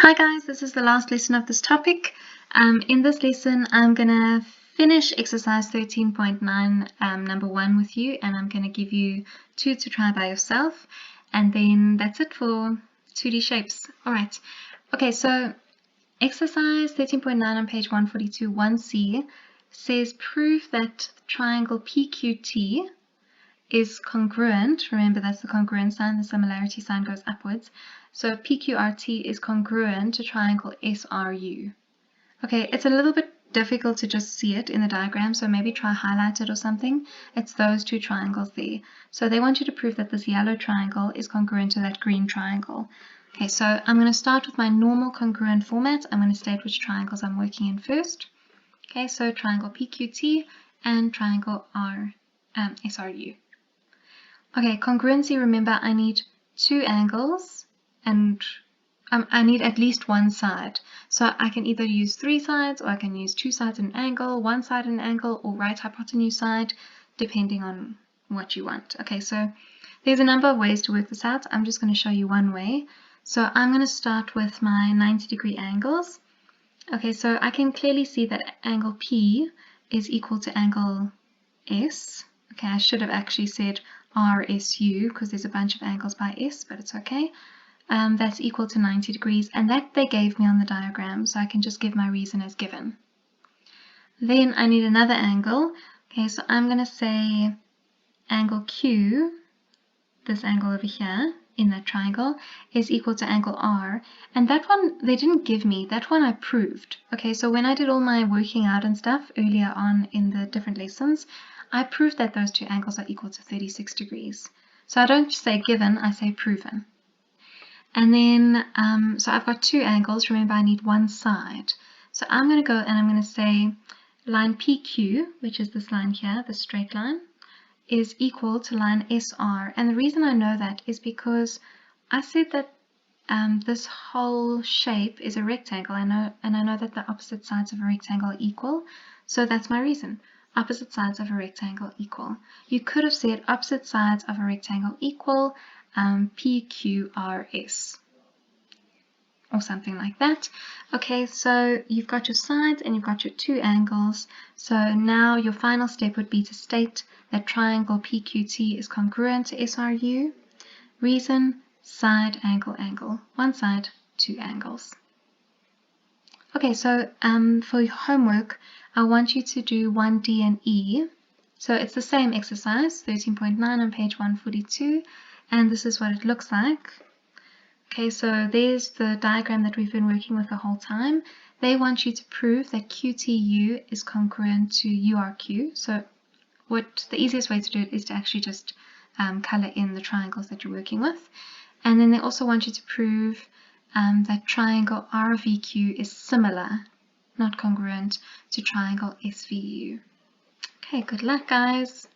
Hi guys, this is the last lesson of this topic. In this lesson, I'm going to finish exercise 13.9 number 1 with you, and I'm going to give you 2 to try by yourself, and then that's it for 2D shapes. Alright, okay, so exercise 13.9 on page 142, 1C says prove that triangle PQT is congruent. Remember, that's the congruent sign, the similarity sign goes upwards. So PQRT is congruent to triangle SRU. Okay, it's a little bit difficult to just see it in the diagram, so maybe try highlight it or something. It's those two triangles there. So they want you to prove that this yellow triangle is congruent to that green triangle. Okay, so I'm going to start with my normal congruent format. I'm going to state which triangles I'm working in first. Okay, so triangle PQT and triangle SRU. Okay, congruency, remember I need two angles and I need at least one side. So I can either use 3 sides, or I can use 2 sides and an angle, 1 side and an angle, or right hypotenuse side, depending on what you want. Okay, so there's a number of ways to work this out. I'm just going to show you one way. So I'm going to start with my 90-degree angles. Okay, so I can clearly see that angle P is equal to angle S. Okay, I should have actually said RSU because there's a bunch of angles by S, but it's okay. That's equal to 90 degrees, and that they gave me on the diagram, so I can just give my reason as given. Then I need another angle. Okay, so I'm going to say angle Q, this angle over here in that triangle, is equal to angle R, and that one they didn't give me, that one I proved. Okay, so when I did all my working out and stuff earlier on in the different lessons, I proved that those two angles are equal to 36 degrees. So I don't say given, I say proven. And then, so I've got two angles. Remember, I need one side. So I'm going to go and I'm going to say line PQ, which is this line here, the straight line, is equal to line SR. And the reason I know that is because I said that this whole shape is a rectangle. I know that the opposite sides of a rectangle are equal. So that's my reason. Opposite sides of a rectangle equal. You could have said opposite sides of a rectangle equal PQRS or something like that. Okay, so you've got your sides and you've got your two angles. So now your final step would be to state that triangle PQT is congruent to SRU. Reason, side, angle, angle. One side, two angles. Okay, so for your homework, I want you to do 1D and E. So it's the same exercise, 13.9 on page 142, and this is what it looks like. Okay, so there's the diagram that we've been working with the whole time. They want you to prove that QTU is congruent to URQ. So the easiest way to do it is to actually just color in the triangles that you're working with. And then they also want you to prove that triangle RVQ is similar, not congruent, to triangle SVU. Okay, good luck, guys.